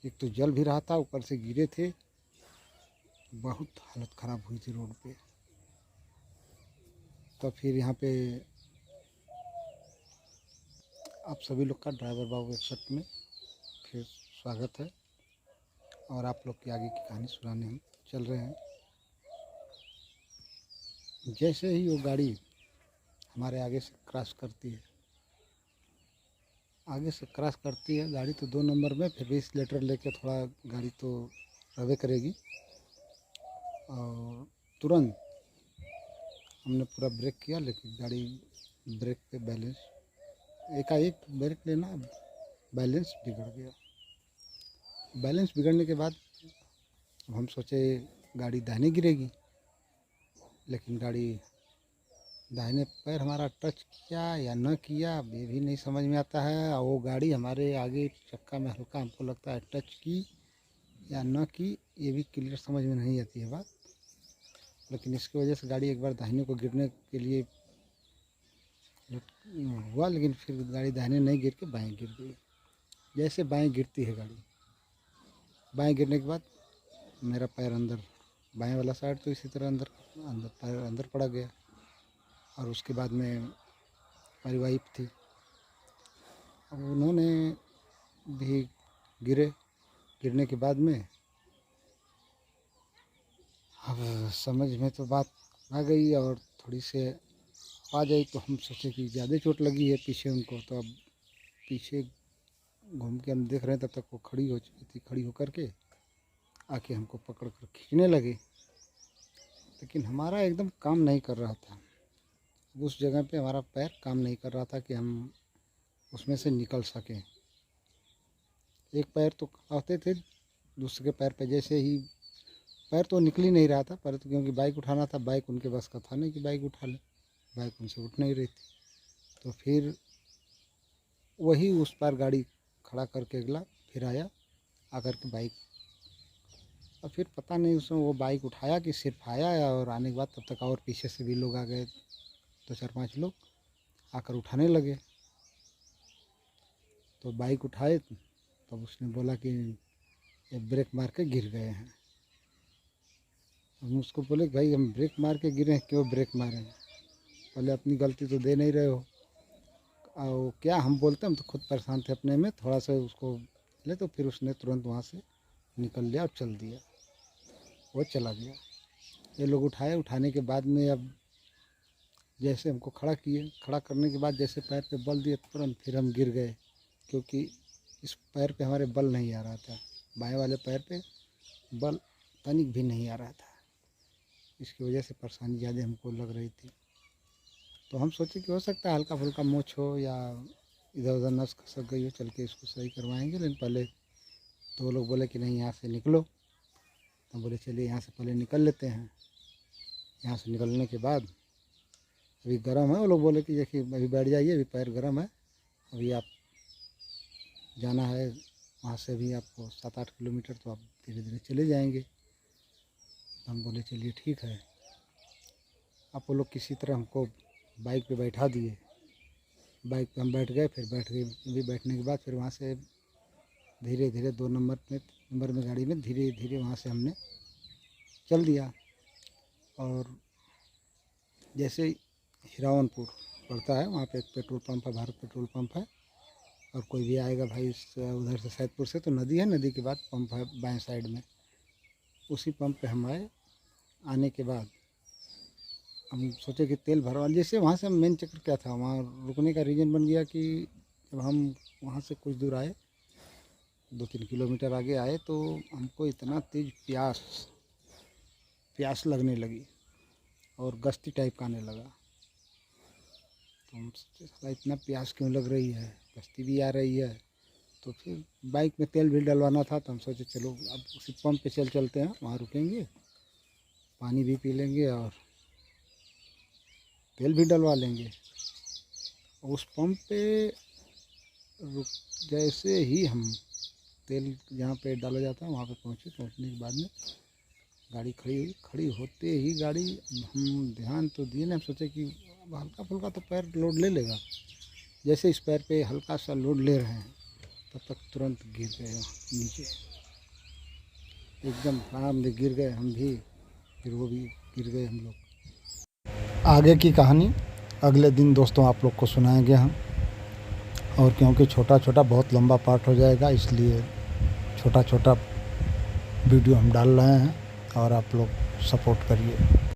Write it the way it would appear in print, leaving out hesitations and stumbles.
एक तो जल भी रहा था, ऊपर से गिरे थे, बहुत हालत ख़राब हुई थी रोड पे। तो फिर यहाँ पे आप सभी लोग का ड्राइवर बाबू 61 में फिर स्वागत है और आप लोग की आगे की कहानी सुनाने हम चल रहे हैं। जैसे ही वो गाड़ी हमारे आगे से क्रॉस करती है, गाड़ी तो 2 नंबर में, फिर भी एक्सीलेटर लेके थोड़ा गाड़ी तो रवे करेगी और तुरंत हमने पूरा ब्रेक किया, लेकिन गाड़ी ब्रेक पे बैलेंस, एकाएक ब्रेक लेना, बैलेंस बिगड़ गया। बैलेंस बिगड़ने के बाद हम सोचे गाड़ी दाहिने गिरेगी, लेकिन गाड़ी दाहिने पैर हमारा टच किया या न किया ये भी नहीं समझ में आता है। और वो गाड़ी हमारे आगे चक्का में हल्का हमको लगता है टच की या न की, ये भी क्लियर समझ में नहीं आती है बात। लेकिन इसकी वजह से गाड़ी एक बार दाहिने को गिरने के लिए हुआ, लेकिन फिर गाड़ी दाहिने नहीं गिर के बाएँ गिर गई। जैसे बाएँ गिरती है गाड़ी, बाएँ गिरने के बाद मेरा पैर अंदर, बाएँ वाला साइड तो इसी तरह अंदर पैर अंदर पड़ा गया। और उसके बाद में हमारी वाइफ थी, अब उन्होंने भी गिरने के बाद में अब समझ में तो बात आ गई और थोड़ी से आ गई। तो हम सोचे कि ज़्यादा चोट लगी है पीछे उनको, तो अब पीछे घूम के हम देख रहे हैं, तब तक वो खड़ी हो चुकी थी। खड़ी होकर के आके हमको पकड़ कर खींचने लगी, लेकिन हमारा एकदम काम नहीं कर रहा था। उस जगह पे हमारा पैर काम नहीं कर रहा था कि हम उसमें से निकल सकें। एक पैर तो आते थे, दूसरे पैर पे जैसे ही पैर तो निकल ही नहीं रहा था, पर तो क्योंकि बाइक उठाना था, बाइक उनके बस का था नहीं कि बाइक उठा ले, बाइक उनसे उठ नहीं रही थी। तो फिर वही उस पार गाड़ी खड़ा करके अगला फिर आकर के बाइक, और फिर पता नहीं उसमें वो बाइक उठाया कि सिर्फ आया, और आने के बाद तब तक और पीछे से भी लोग आ गए, 2-4-5 लोग आकर उठाने लगे। तो बाइक उठाए, तब उसने बोला कि ये ब्रेक मार के गिर गए हैं। हम उसको बोले भाई हम ब्रेक मार के गिरे हैं, क्यों ब्रेक मारे हैं, पहले अपनी गलती तो दे नहीं रहे हो। और क्या हम बोलते, हम तो खुद परेशान थे अपने में, थोड़ा सा उसको ले, तो फिर उसने तुरंत वहाँ से निकल लिया और चल दिया, वो चला गया। ये लोग उठाने के बाद में अब जैसे हमको खड़ा किए, खड़ा करने के बाद जैसे पैर पे बल दिए, तुरंत फिर हम गिर गए, क्योंकि इस पैर पे हमारे बल नहीं आ रहा था, बाएं वाले पैर पे बल तनिक भी नहीं आ रहा था। इसकी वजह से परेशानी ज़्यादा हमको लग रही थी। तो हम सोचे कि हो सकता है हल्का फुल्का मोच हो या इधर उधर नस खसक गई हो, चल के इसको सही करवाएंगे। लेकिन पहले तो वो लोग बोले कि नहीं यहाँ से निकलो, तो बोले चलिए यहाँ से पहले निकल लेते हैं। यहाँ से निकलने के बाद अभी गर्म है, वो लोग बोले कि देखिए अभी बैठ जाइए, अभी पैर गर्म है, अभी आप जाना है वहाँ से भी आपको 7-8 किलोमीटर, तो आप धीरे धीरे चले जाएंगे। हम बोले चलिए ठीक है। आप वो लोग किसी तरह हमको बाइक पे बैठा दिए, बाइक पे हम बैठ गए। फिर बैठने के बाद फिर वहाँ से धीरे धीरे 2 नंबर में गाड़ी में धीरे धीरे वहाँ से हमने चल दिया। और जैसे हिरावनपुर पड़ता है, वहाँ पे एक पेट्रोल पंप है, भारत पेट्रोल पंप है। और कोई भी आएगा भाई उधर से सैदपुर से, तो नदी है, नदी के बाद पंप है बाएं साइड में, उसी पंप पे हम आए। आने के बाद हम सोचे कि तेल भरवा, जैसे वहाँ से मेन चक्कर क्या था, वहाँ रुकने का रीज़न बन गया कि जब हम वहाँ से कुछ दूर आए, 2-3 किलोमीटर आगे आए, तो हमको इतना तेज़ प्यास लगने लगी और गश्ती टाइप का आने लगा। तो हम सोचे साला इतना प्यास क्यों लग रही है, गश्ती भी आ रही है। तो फिर बाइक में तेल भी डलवाना था, तो हम सोचे चलो अब उसी पंप पे चलते हैं, वहाँ रुकेंगे, पानी भी पी लेंगे और तेल भी डलवा लेंगे। उस पंप पे जैसे ही हम तेल जहाँ पे डाला जाता है वहाँ पे पहुँचने के बाद में गाड़ी खड़ी होते ही गाड़ी, हम ध्यान तो दिए ना, हम सोचे कि हल्का फुल्का तो पैर लोड ले लेगा। जैसे इस पैर पे हल्का सा लोड ले रहे हैं, तब तक तुरंत गिर गए नीचे। एकदम आराम से गिर गए हम भी, फिर वो भी गिर गए हम लोग। आगे की कहानी अगले दिन दोस्तों आप लोग को सुनाएंगे हम, और क्योंकि छोटा छोटा बहुत लंबा पार्ट हो जाएगा इसलिए छोटा छोटा वीडियो हम डाल रहे हैं, और आप लोग सपोर्ट करिए।